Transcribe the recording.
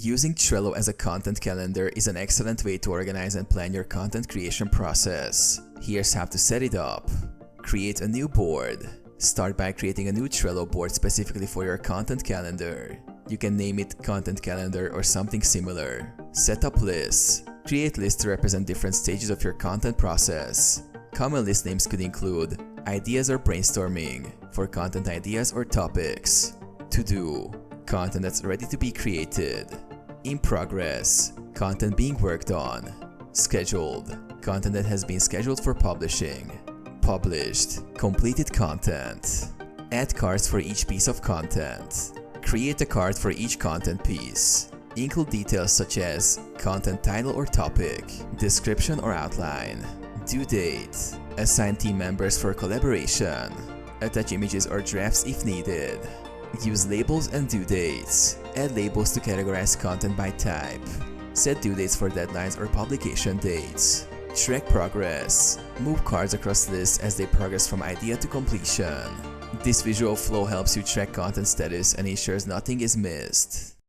Using Trello as a content calendar is an excellent way to organize and plan your content creation process. Here's how to set it up. Create a new board. Start by creating a new Trello board specifically for your content calendar. You can name it Content Calendar or something similar. Set up lists. Create lists to represent different stages of your content process. Common list names could include ideas or brainstorming for content ideas or topics. To do. Content that's ready to be created. In progress, content being worked on. Scheduled, content that has been scheduled for publishing. Published, completed content. Add cards for each piece of content. Create a card for each content piece. Include details such as content title or topic, description or outline, due date. Assign team members for collaboration. Attach images or drafts if needed. Use labels and due dates. Add labels to categorize content by type. Set due dates for deadlines or publication dates. Track progress. Move cards across lists as they progress from idea to completion. This visual flow helps you track content status and ensures nothing is missed.